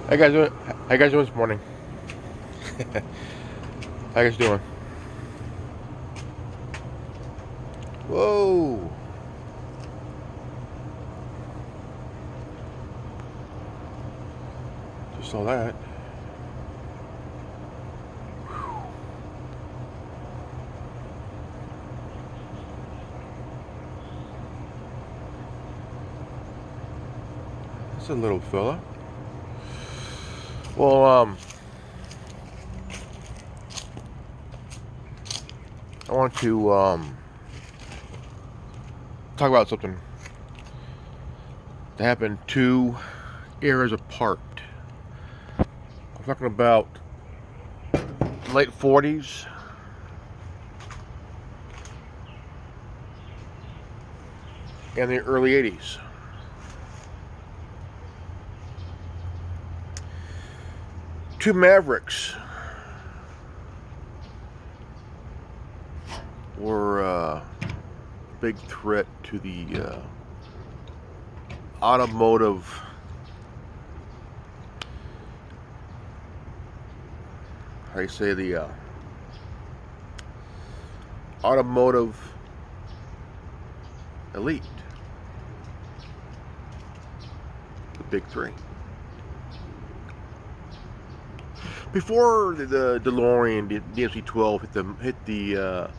How you guys doing this morning? How you guys doing? Whoa! Just saw that. That's a little fella. Well, I want to talk about something that happened 2 eras apart. I'm talking about the late '40s and the early '80s. Two mavericks were a big threat to the automotive how do you say the automotive elite, the big three. Before the DeLorean, the DMC-12 hit the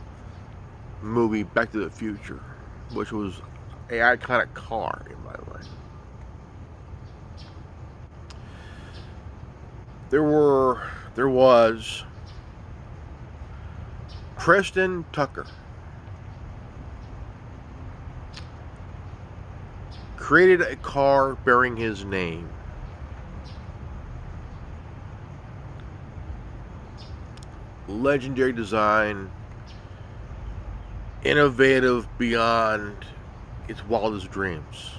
movie Back to the Future, which was a iconic car, in my way. There was Preston Tucker, created a car bearing his name. Legendary design, innovative beyond its wildest dreams.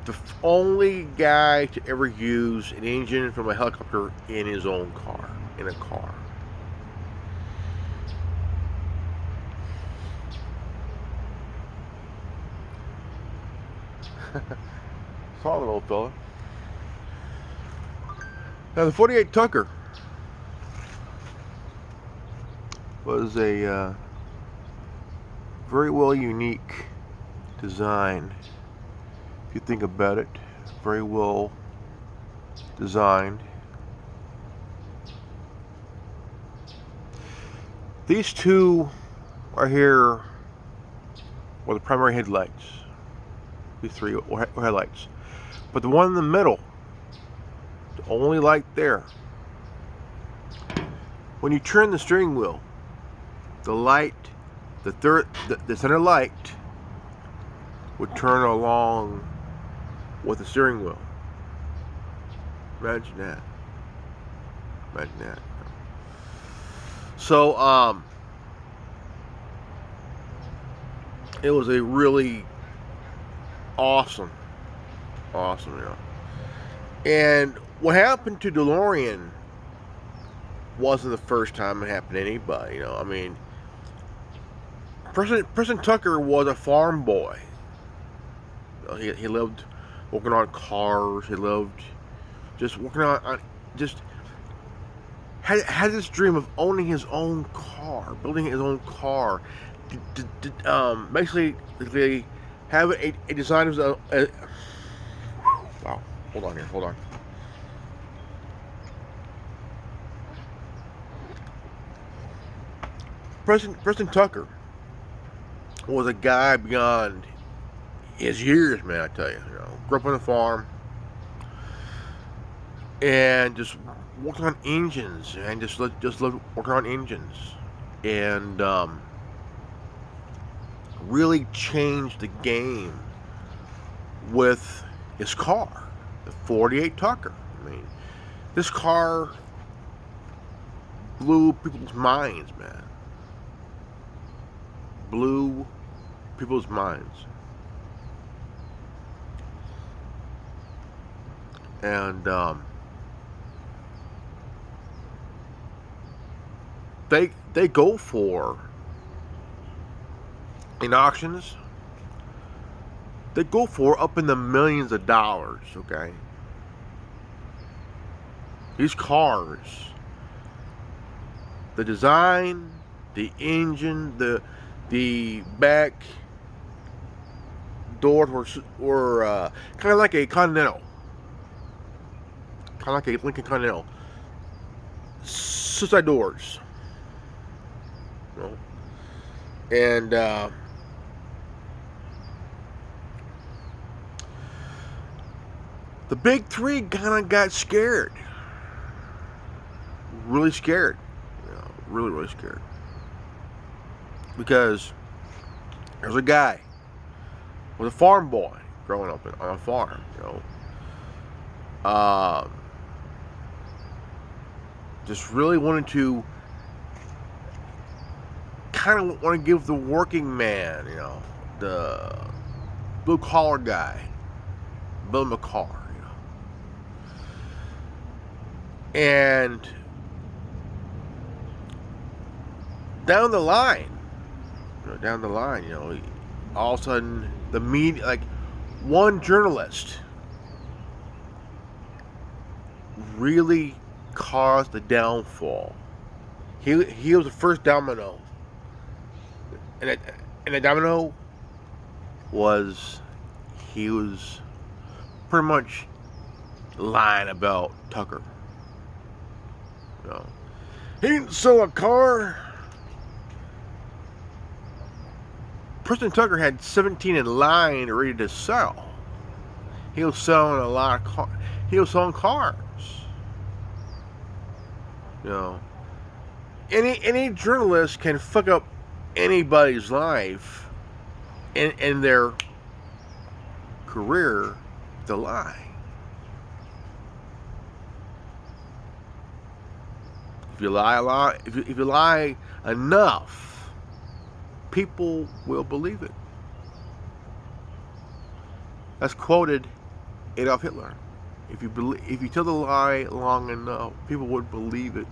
The only guy to ever use an engine from a helicopter in his own car, in a car. Solid old fella. Now the 48 Tucker was a very well unique design. If you think about it, very well designed. These two are here were the primary headlights. These three were headlights. But the one in the middle, the only light there, when you turn the steering wheel, the light, the center light would turn along with the steering wheel. Imagine that. Imagine that. So, it was a really awesome, you know. And what happened to DeLorean wasn't the first time it happened to anybody, you know. I mean, Preston Tucker was a farm boy. He loved working on cars. He loved just working on just had this dream of owning his own car, building his own car. Basically, they have a design of wow. Hold on here. Hold on. Preston Tucker was a guy beyond his years, man. I tell you, you know, grew up on a farm and just worked on engines and just loved working on engines and really changed the game with his car, the 48 Tucker. I mean, this car blew people's minds, man. Blew people's minds. And they go for in auctions, they go for up in the millions of dollars, okay? These cars, the design, the engine, the back doors were kind of like a Continental, kind of like a Lincoln Continental. Suicide doors, you know? And the big three kind of got scared, really scared, really scared, because there's a guy, was a farm boy growing up on a farm, just really wanted to kind of want to give the working man, the blue collar guy, build him a car, and down the line, all of a sudden the media, like one journalist, really caused the downfall. He was the first domino, and the domino was he was pretty much lying about Tucker. He didn't sell a car. President Tucker had 17 in line ready to sell. He was selling a lot of cars. He was selling cars. Any journalist can fuck up anybody's life and their career to lie. If you lie a lot, if you lie enough, people will believe it. That's quoted Adolf Hitler. If you tell the lie long enough, people would believe it.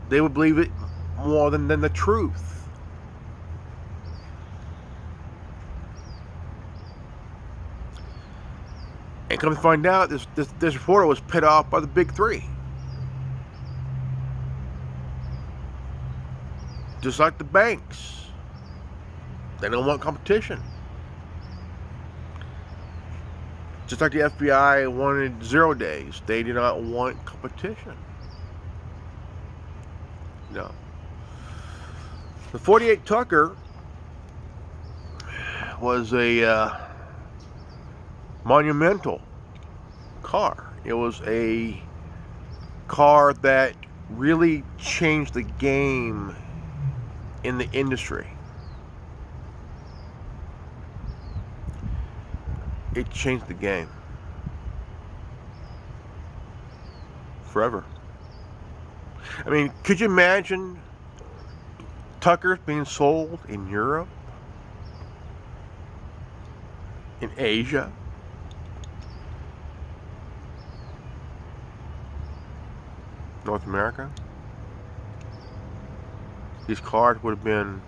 They would believe it more than the truth. And come to find out, this reporter was put off by the big three. Just like the banks. They don't want competition. Just like the FBI wanted 0 days. They do not want competition. No. The 48 Tucker was a monumental car. It was a car that really changed the game in the industry. It changed the game forever. I mean, could you imagine Tuckers being sold in Europe, in Asia, North America? These cars would have been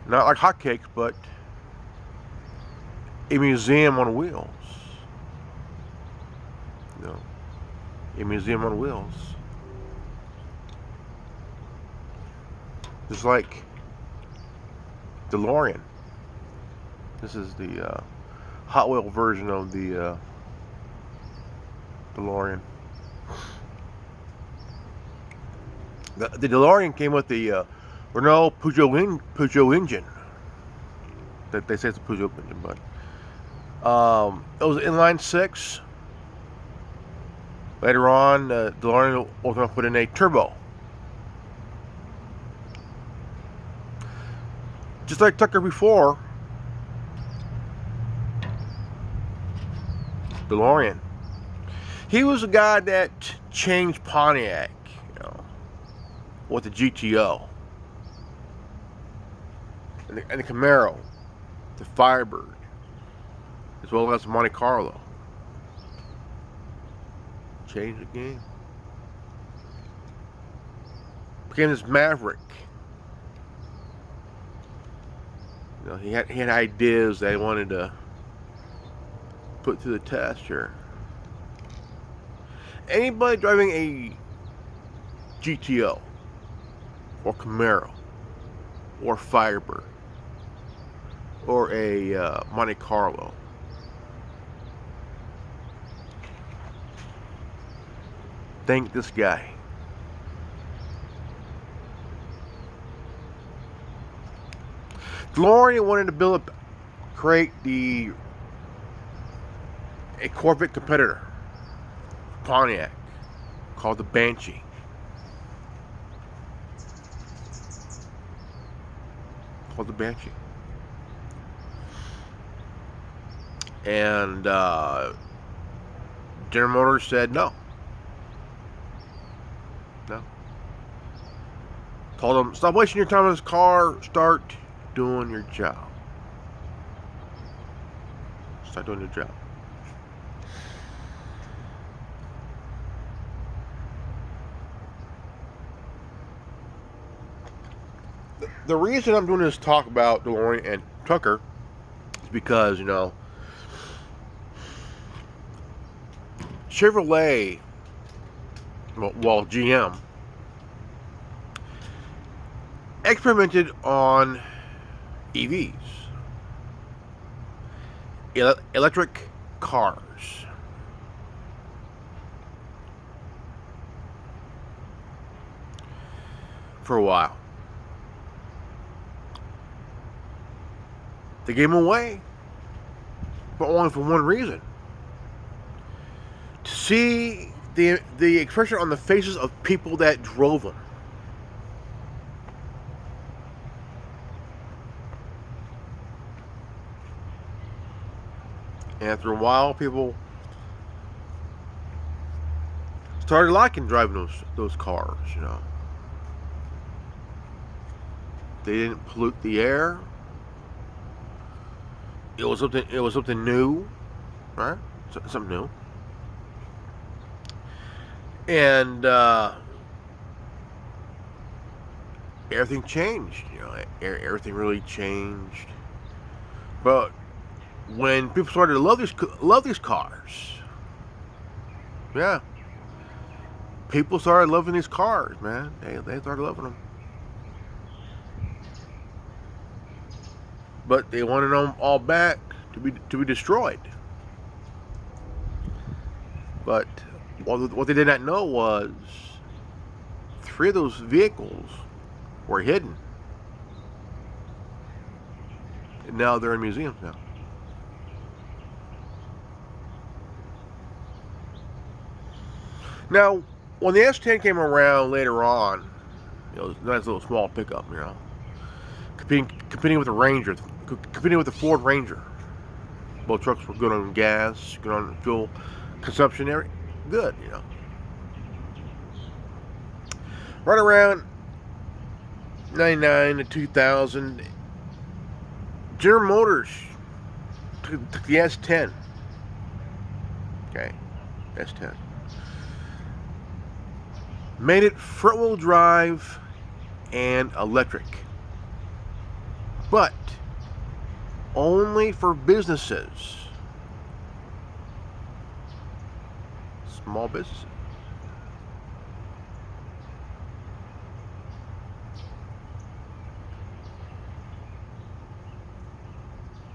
not like hotcakes, but a museum on wheels. A museum on wheels. Just like DeLorean. This is the Hot Wheel version of the DeLorean. The DeLorean came with the Renault Peugeot engine. That they say it's a Peugeot engine, but it was inline 6. Later on, DeLorean was going to put in a turbo. Just like Tucker before, DeLorean. He was a guy that changed Pontiac, with the GTO. And the Camaro, the Firebird, as well as the Monte Carlo. Changed the game. Became this Maverick. You know, he had ideas that he wanted to put to the test here. Anybody driving a GTO or Camaro or Firebird or a Monte Carlo, thank this guy. DeLorean wanted to create a Corvette competitor, Pontiac, called the Banshee. And General Motors said no. No. Told them, stop wasting your time on this car, start doing your job. Start doing your job. The reason I'm doing this talk about DeLorean and Tucker is because, you know, Chevrolet, well, GM, experimented on EVs, electric cars. For a while. They gave them away, but only for one reason. To see the expression on the faces of people that drove them. And after a while, people started liking driving those cars, you know. They didn't pollute the air. It was something new, right? Something new. And everything changed, you know. Everything really changed. But when people started to love these cars, yeah, people started loving these cars, man. They started loving them. But they wanted them all back to be destroyed. But what they did not know was 3 of those vehicles were hidden, and now they're in museums now. Now, when the S10 came around later on, you know, it was a nice little small pickup, you know, competing with the Ranger, competing with the Ford Ranger. Both trucks were good on gas, good on fuel consumption, good, you know. Right around 99 to 2000, General Motors took the S10. Okay, S10. Made it front-wheel drive and electric. But only for businesses. Small businesses.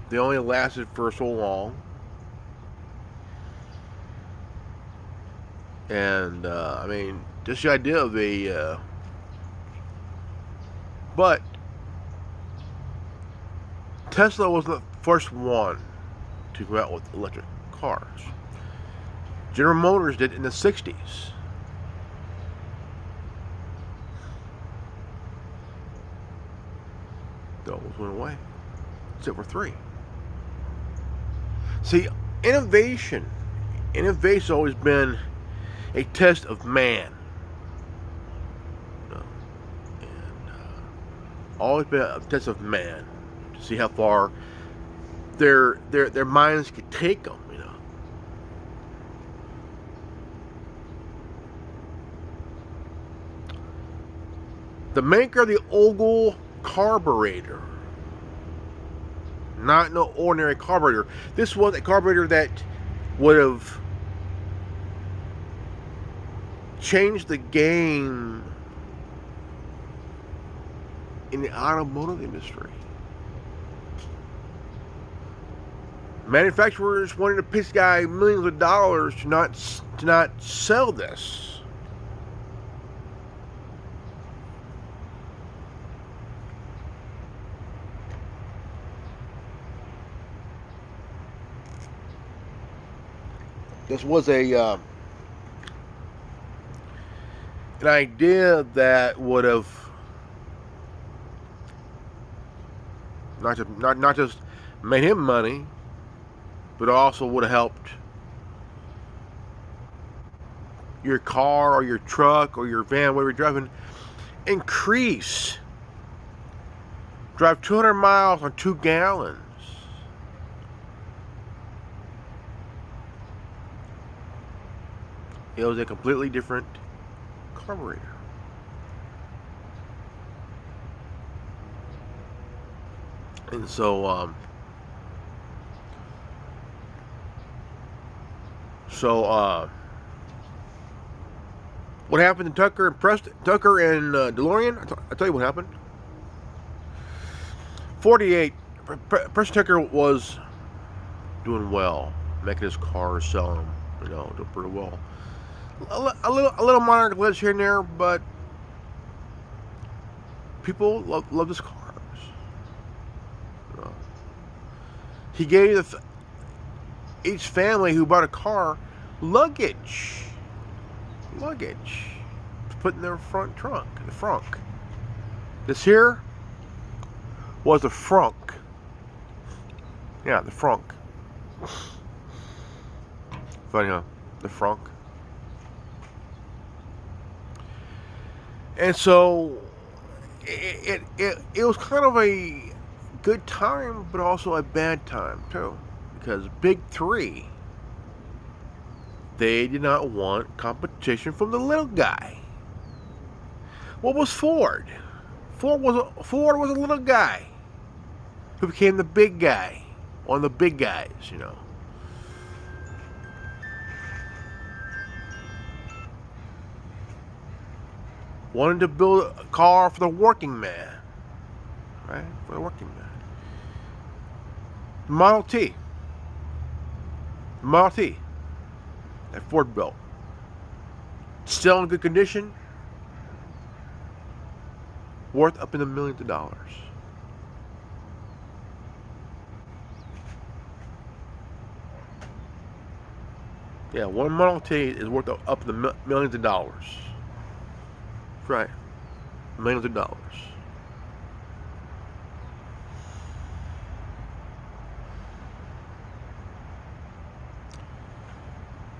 They only lasted for so long. And, I mean, just the idea of but Tesla wasn't the first one to come out with electric cars. General Motors did in the 60s. Those went away, except for 3. See, innovation's always been a test of man. And always been a test of man to see how far their minds could take them, you know. The maker of the Ogle carburetor Not no ordinary carburetor. This was a carburetor that would have changed the game in the automotive industry. Manufacturers wanted to pay this guy millions of dollars to not sell this. This was an idea that would have not just made him money, but also would have helped your car or your truck or your van, whatever you're driving, drive 200 miles on 2 gallons. It was a completely different carburetor. And so, what happened to Tucker and DeLorean? I'll tell you what happened. 48, Preston Tucker was doing well, making his cars, selling them, doing pretty well. A little minor glitch here and there, but people love his cars. He gave each family who bought a car luggage to put in their front trunk, the frunk. This here was the frunk. Yeah, the frunk. Funny, huh? The frunk. And so it was kind of a good time, but also a bad time too, because Big Three, they did not want competition from the little guy. What was Ford? Ford was a little guy who became the big guy, one of the big guys, Wanted to build a car for the working man, right? For the working man. Model T that Ford built, still in good condition, worth up in the millions of dollars. Yeah, one Model T is worth up in the millions of dollars. Right, millions of dollars.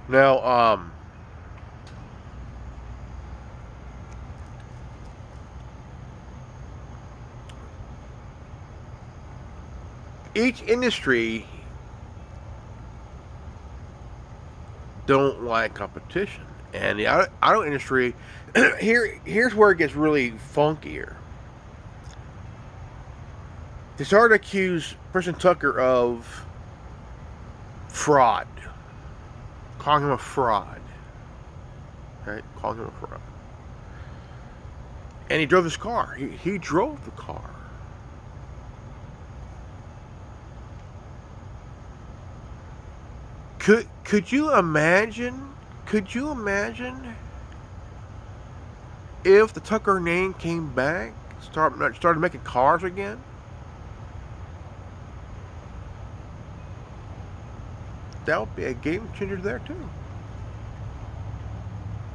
Now, each industry don't like competition, and the auto industry here's where it gets really funkier. They started to accuse Preston Tucker of fraud, calling him a fraud, right? Calling him a fraud, and he drove his car. He drove the car. Could you imagine? Could you imagine if the Tucker name came back, started making cars again? That would be a game changer there too.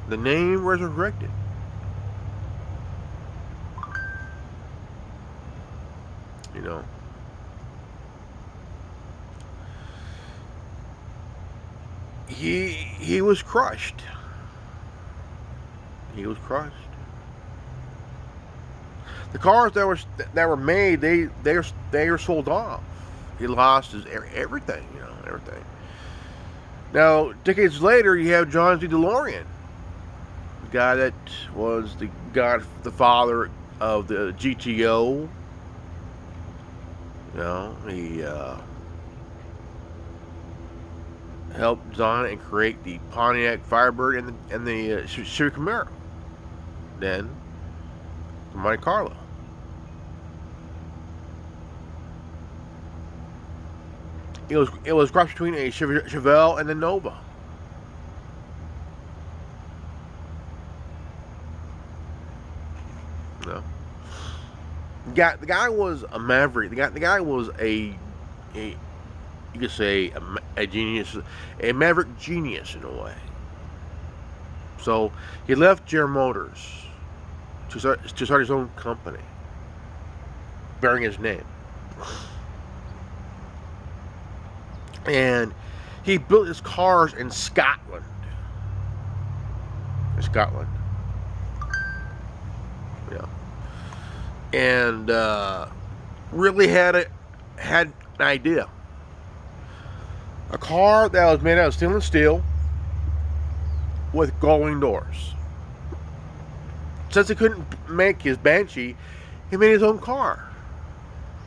The name resurrected. He was crushed. He was crushed. The cars that were made, they were sold off. He lost his everything, everything. Now, decades later, you have John D. DeLorean, the guy that was the father of the GTO, He helped design and create the Pontiac Firebird and the Chevy Camaro. Then the Monte Carlo. It was crossed between a Chevelle and the Nova. No. The guy was a maverick. The guy was a you could say a genius, a maverick genius in a way. So he left General Motors to start his own company, bearing his name. And he built his cars in Scotland. Yeah. And really had an idea. A car that was made out of stainless steel with gullwing doors. Since he couldn't make his Banshee, he made his own car,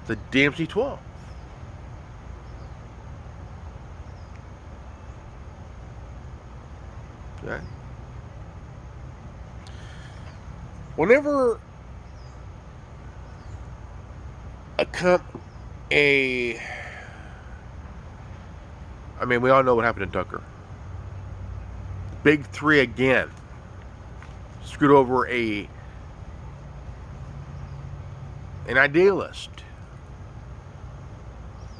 the DMC-12. Okay. Whenever we all know what happened to Tucker. Big Three again screwed over an idealist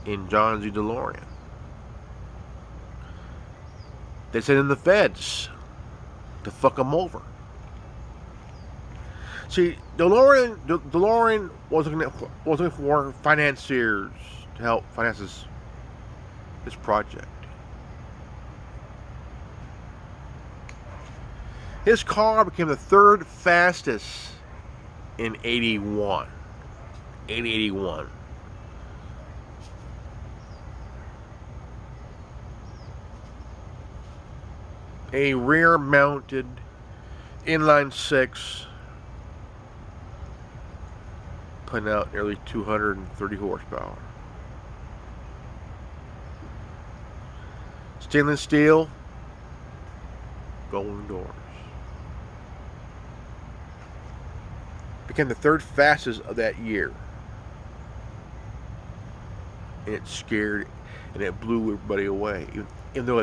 in John Z. DeLorean. They sent in the feds to fuck him over. See, DeLorean was looking for financiers to help finance this project. His car became the third fastest in 81. A rear-mounted inline six, putting out nearly 230 horsepower. Stainless steel, gullwing doors. Became the third fastest of that year. And it scared and it blew everybody away. Even though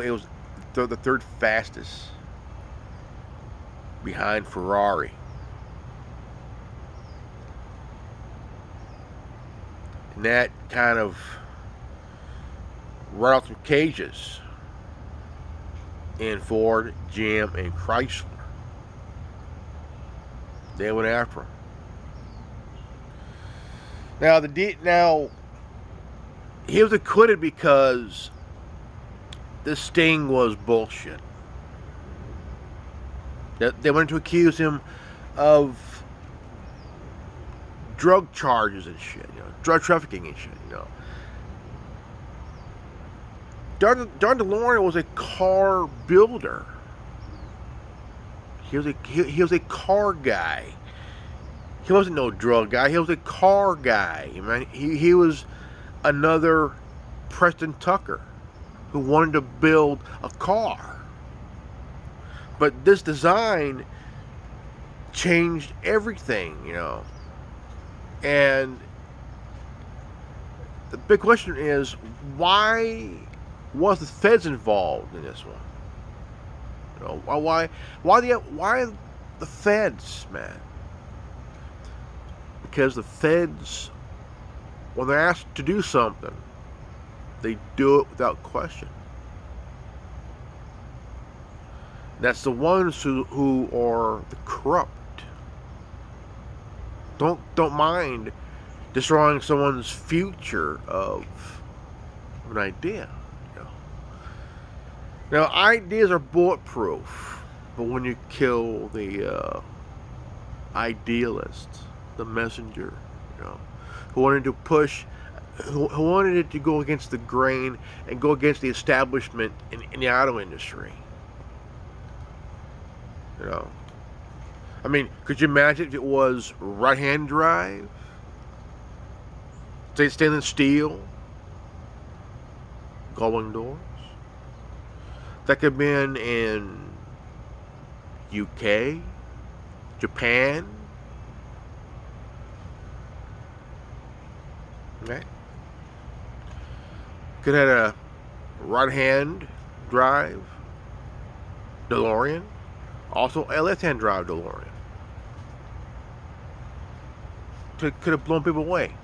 it was the third fastest behind Ferrari. And that kind of rattled some cages in Ford, GM, and Chrysler. They went after him. Now he was acquitted because this sting was bullshit. They wanted to accuse him of drug charges and shit, drug trafficking and shit, Don DeLorean was a car builder. He was a car guy. He wasn't no drug guy. He was a car guy. He was another Preston Tucker who wanted to build a car. But this design changed everything, And the big question is, why was the feds involved in this one? Why the feds, man? Because the feds, when they're asked to do something, they do it without question. That's the ones who are the corrupt. Don't mind destroying someone's future of an idea. Now, ideas are bulletproof, but when you kill the idealist, the messenger, who wanted to push, who wanted it to go against the grain and go against the establishment in the auto industry, could you imagine if it was right-hand drive? stainless steel, gullwing doors. That could have been in UK, Japan. Okay. Could have had a right-hand drive DeLorean, also a left-hand drive DeLorean. Could have blown people away.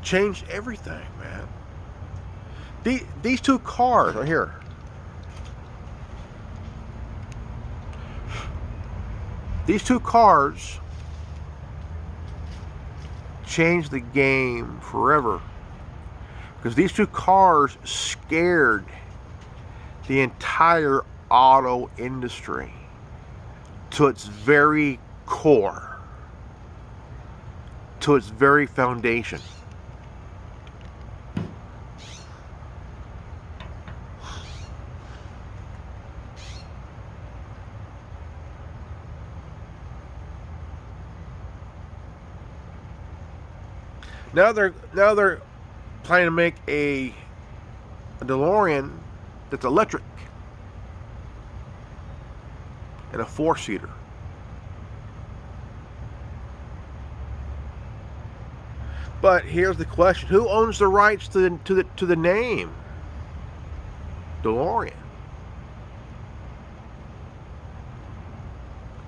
Changed everything, man. These two cars right here. These two cars changed the game forever. Because these two cars scared the entire auto industry to its very core, to its very foundation. Now they're planning to make a DeLorean that's electric and a 4-seater. But here's the question: who owns the rights to the name DeLorean?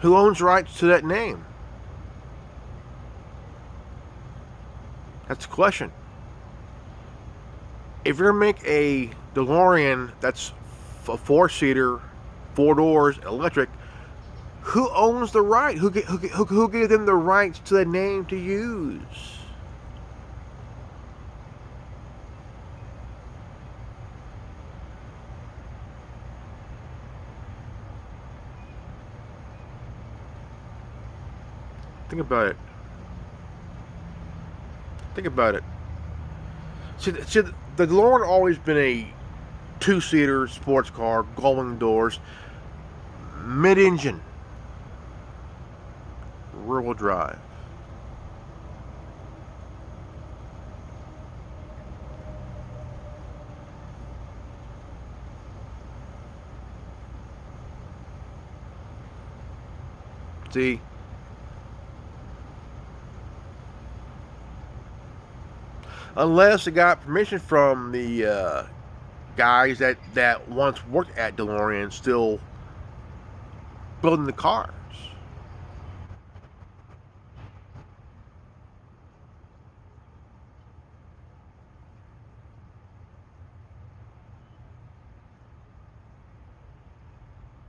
Who owns rights to that name? That's the question. If you're going to make a DeLorean that's a 4-seater, 4 doors, electric, who owns the right? Who gave them the rights to the name to use? Think about it. Think about it. See, the DeLorean always been a 2-seater sports car, gullwing doors, mid-engine, rear-wheel drive. See? Unless it got permission from the guys that once worked at DeLorean, still building the cars.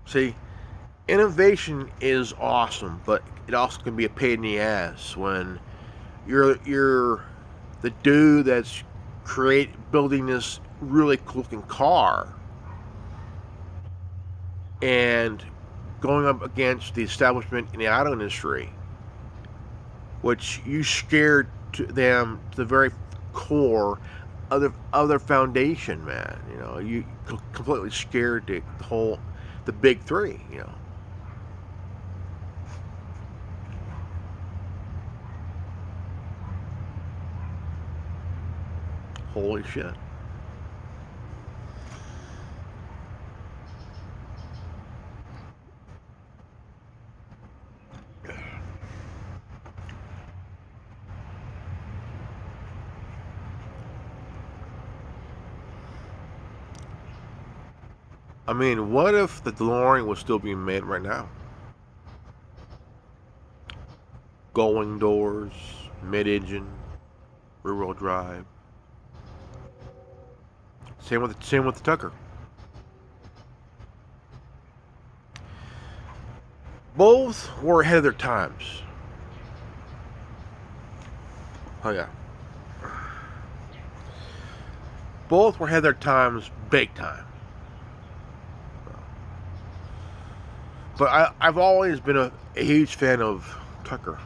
See, innovation is awesome, but it also can be a pain in the ass when you're the dude that's building this really cool looking car and going up against the establishment in the auto industry, which you scared them to the very core of their foundation, man. You know, you completely scared the big three, you know. Holy shit. I mean, what if the DeLorean was still being made right now? Gullwing doors, mid-engine, rear-wheel drive. Same with the Tucker. Both were ahead of their times. Oh yeah. Both were ahead of their times, big time. But I've always been a huge fan of Tucker.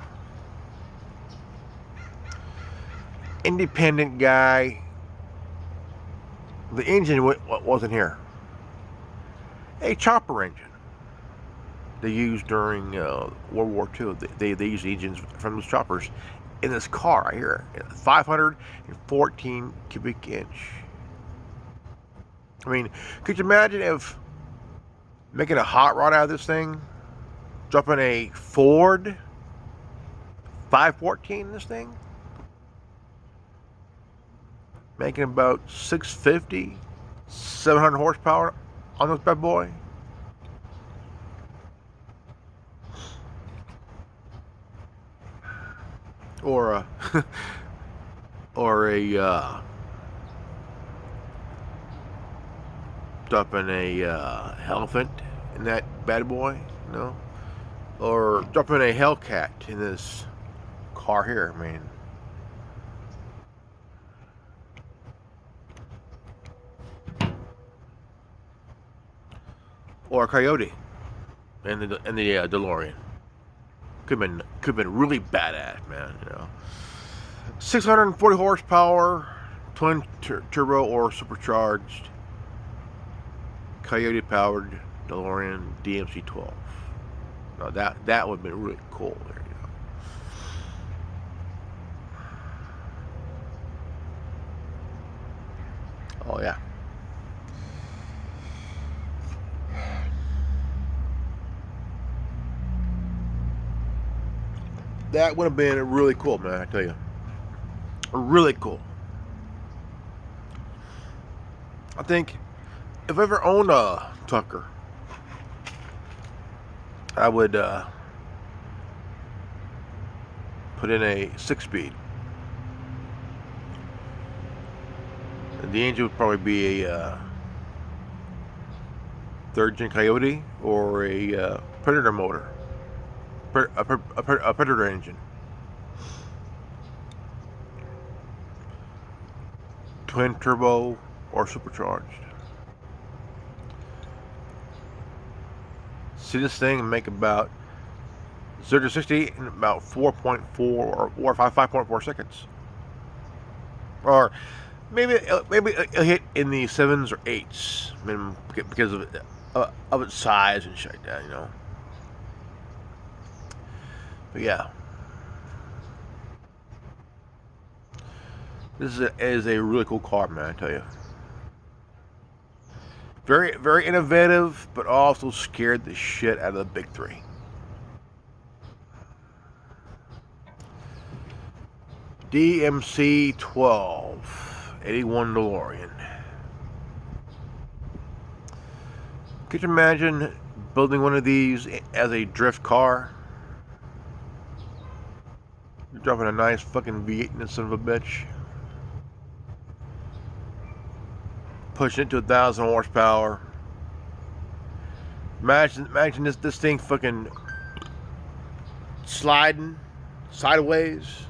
Independent guy. The engine wasn't here. A chopper engine. they used during World War II. They used engines from those choppers in this car right here. 514 cubic inch. I mean, could you imagine if making a hot rod out of this thing, dropping a Ford 514 in this thing, making about 650, 700 horsepower on this bad boy? Or a, or a, dropping a elephant in that bad boy, you know? Or dropping a Hellcat in this car here, I mean. Or a Coyote in the DeLorean. Could have been really badass, man. You know, 640 horsepower, twin turbo or supercharged, Coyote powered DeLorean DMC-12. Now that would have been really cool. There, you know. Oh yeah. That would have been really cool, man, I tell you. Really cool. I think if I ever owned a Tucker, I would put in a 6-speed. And the engine would probably be a 3rd-gen Coyote or a Predator motor. A Predator engine. Twin turbo or supercharged. See this thing and make about 0 to 60 in about 4.4 or 5.4 seconds. Or maybe it'll hit in the 7s or 8s minimum because of its size and shit like that, you know. But yeah, this is a really cool car, man, I tell you. Very, very innovative, but also scared the shit out of the big three. DMC-12, 81 DeLorean. Could you imagine building one of these as a drift car? You're dropping a nice fucking V8 in this son of a bitch. Pushing it to 1,000 horsepower. Imagine this thing fucking sliding sideways.